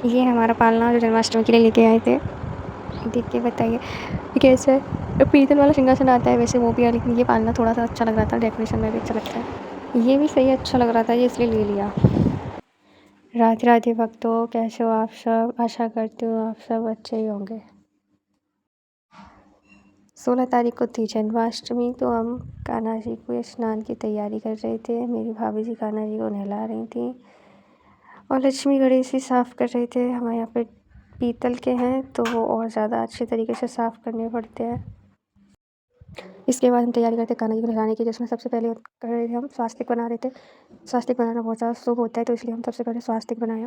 ये हमारा पालना जो जन्माष्टमी के लिए लेके आए थे। देख के बताइए कैसा है। पीतल वाला सिंहासन आता है वैसे वो भी है, लेकिन ये पालना थोड़ा सा अच्छा लग रहा था, डेकोरेशन में भी अच्छा लगता है। ये भी सही अच्छा लग रहा था, ये इसलिए ले लिया। राधे राधे भक्तों, कैसे हो आप सब? आशा करती हूँ आप सब अच्छे ही होंगे। 16 तारीख को थी जन्माष्टमी, तो हम कान्हा जी को स्नान की तैयारी कर रहे थे। मेरी भाभी जी कान्हा जी को नहला रही थी और लक्ष्मी गणेश जी साफ़ कर रहे थे। हमारे यहाँ पे पीतल के हैं तो वो और ज़्यादा अच्छे तरीके से साफ़ करने पड़ते हैं। इसके बाद हम तैयारी करते कान्हा जी को नहलाने की, जिसमें सबसे पहले कर रहे थे हम स्वास्तिक बना रहे थे। स्वास्तिक बनाना बहुत ज़्यादा शुभ होता है, तो इसलिए हम सबसे पहले स्वास्तिक बनाया।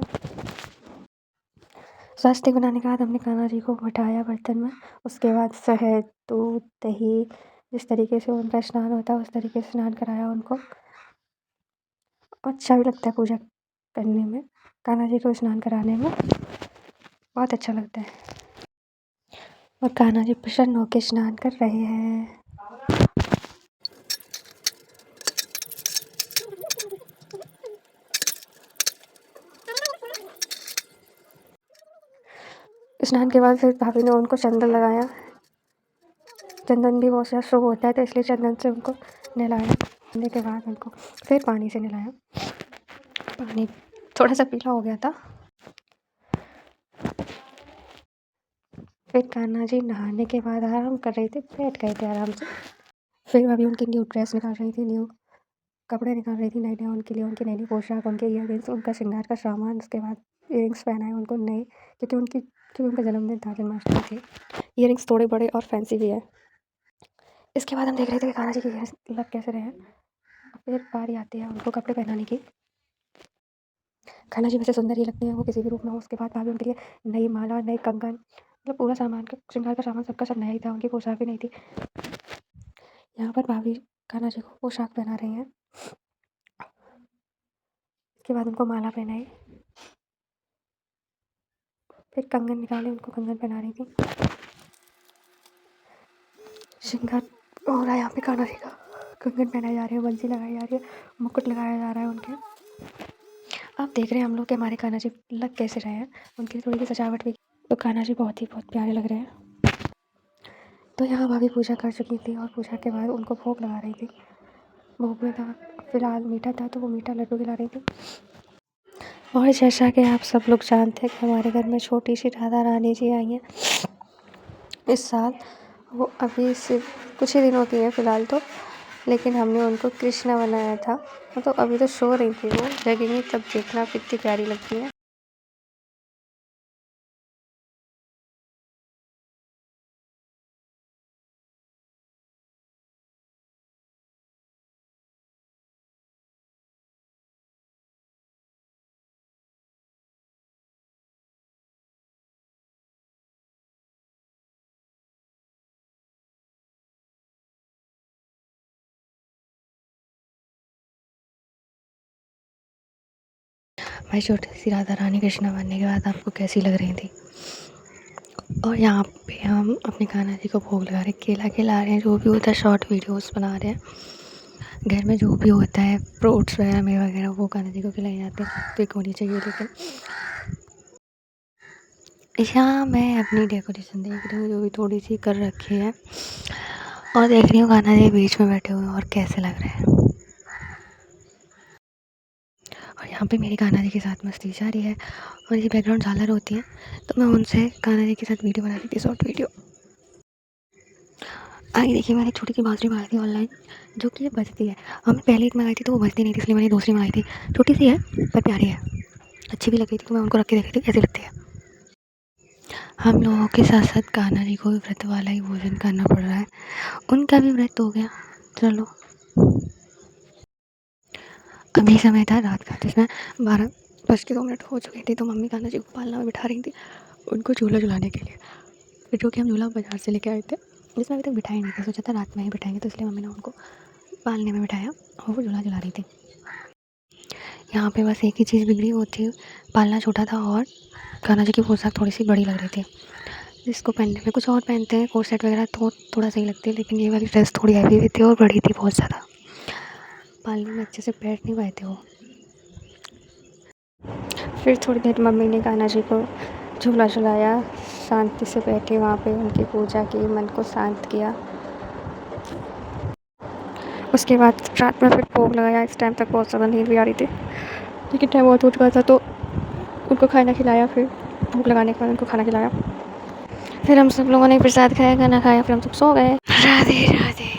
स्वास्तिक बनाने के बाद हमने कान्हा जी को बिठाया बर्तन में। उसके बाद शहद, दूध, दही, जिस तरीके से उनका स्नान होता है उस तरीके से स्नान कराया उनको। अच्छा भी लगता है पूजा करने में, कान्हा जी को स्नान कराने में बहुत अच्छा लगता है। और कान्हा जी प्रसन्न होकर स्नान कर रहे हैं। स्नान के बाद फिर भाभी ने उनको चंदन लगाया। चंदन भी बहुत ज़्यादा शुभ होता है, तो इसलिए चंदन से उनको नहलाया। नहलाने के बाद उनको फिर पानी से नहलाया। पानी थोड़ा सा पीला हो गया था। फिर कान्हा जी नहाने के बाद आराम कर रहे थे, बैठ गए थे आराम से। फिर भाभी उनकी न्यू ड्रेस निकाल रही थी, न्यू कपड़े निकाल रही थी नए नए उनके लिए, उनकी नई नई पोशाक, उनके ईयररिंग्स, उनका श्रृंगार का सामान। उसके बाद ईयररिंग्स पहनाए उनको नए, क्योंकि उनका जन्मदिन था, जन्माष्टमी थी। ईयररिंग्स थोड़े बड़े और फैंसी भी है। इसके बाद हम देख रहे थे कि कान्हा जी के ईयररिंग्स लग कैसे रहे हैं। फिर बारी आती है उनको कपड़े पहनाने की। कान्हा जी वैसे सुंदर ही लगते हैं, वो किसी भी रूप में हो। उसके बाद भाभी उनके लिए नई माला, नए कंगन, मतलब पूरा सामान का श्रृंगार का सामान सबका सब नया ही था, उनकी पोशाक भी नई थी। यहाँ पर भाभी कान्हा जी को पोशाक पहना रही हैं। इसके बाद उनको माला पहनाई, फिर कंगन निकाले, उनको कंगन पहना रही थी। श्रृंगार हो रहा है यहाँ पे कान्हा जी का। कंगन पहनाए जा रहे हैं, बंसी लगाई जा रही है, मुकुट लगाया जा रहा है उनके। आप देख रहे हैं हम लोग के हमारे कान्हा जी लग कैसे रहे हैं। उनकी थोड़ी सी सजावट भी, तो कान्हा जी बहुत प्यारे लग रहे हैं। तो यहाँ भाभी पूजा कर चुकी थी और पूजा के बाद उनको भोग लगा रही थी। भोग में था फिलहाल मीठा था, तो वो मीठा लड्डू खिला रही थी। और जैसा कि आप सब लोग जानते हैं कि हमारे घर में छोटी सी राधा रानी जी आई हैं इस साल। वो अभी सिर्फ कुछ ही दिनों की है फ़िलहाल तो, लेकिन हमने उनको कृष्णा बनाया था। तो अभी तो सो रही थी, वो जगेंगी तब देखना कितनी प्यारी लगती है। भाई छोटी सी राधा रानी कृष्णा बनने के बाद आपको कैसी लग रही थी? और यहाँ पे हम अपने कान्हा जी को भोग लगा रहे हैं, केला खिला रहे हैं, जो भी होता है शॉर्ट वीडियोस बना रहे हैं। घर में जो भी होता है फ्रूट्स वगैरह मेवे वगैरह वो कान्हा जी को खिलाए जाते हैं, तो एक होनी चाहिए। लेकिन यहाँ मैं अपनी डेकोरेशन देख रही हूँ, जो भी थोड़ी सी कर रखी है, और देख रही हूँ कान्हा जी बीच में बैठे हुए हैं और कैसे लग रहे हैं। और यहाँ पे मेरी कान्हा जी के साथ मस्ती जारी है, और ये बैकग्राउंड झालर होती है, तो मैं उनसे कान्हा जी के साथ वीडियो बना रही थी, शॉर्ट वीडियो। आगे देखिए, मैंने एक छोटी सी बांसुरी मंगाई थी ऑनलाइन, जो कि ये बजती है। हमने पहले एक मंगाई थी तो वो बजती नहीं थी, इसलिए मैंने दूसरी मंगाई थी। छोटी सी है पर प्यारी है, अच्छी भी लग रही थी, तो मैं उनको रख के देख रही थी कैसी लगती है। हम लोगों के साथ साथ कान्हा जी को भी व्रत वाला ही भोजन करना पड़ रहा है, उनका भी व्रत हो गया। चलो, अभी समय था रात का, जिसमें 12:02 हो चुकी थी, तो मम्मी कान्हा जी को पालना में बिठा रही थी उनको झूला झुलाने के लिए, फिर जो कि हम झूला बाज़ार से लेके आए थे, जिसमें अभी तक बिठाए नहीं थे। सोचा था रात में ही बिठाएंगे, तो इसलिए मम्मी ने उनको पालने में बिठाया और वो झूला झुला रही थी। यहाँ पे बस एक ही चीज़ बिगड़ी, वो थी पालना छोटा था और कान्हा जी की पोशाक थोड़ी सी बड़ी लग रही थी, जिसको पहनने में कुछ और पहनते हैं कोट सेट वगैरह तो थोड़ा सही लगती है, लेकिन ये वाली ड्रेस थोड़ी हैवी भी थी और बड़ी थी बहुत ज़्यादा, पालने में अच्छे से बैठ नहीं पाए थे वो। फिर थोड़ी देर मम्मी ने कान्हा जी को झूला झुलाया, शांति से बैठे वहाँ पे उनकी पूजा की, मन को शांत किया। उसके बाद रात में फिर भोग लगाया। इस टाइम तक बहुत ज़्यादा नींद भी आ रही थी, लेकिन टाइम बहुत हो चुका था, तो उनको खाना खिलाया। फिर भोग लगाने के बाद उनको खाना खिलाया। फिर हम सब लोगों ने प्रसाद खाया, खाना खाया, फिर हम सब सो गए। राधे राधे।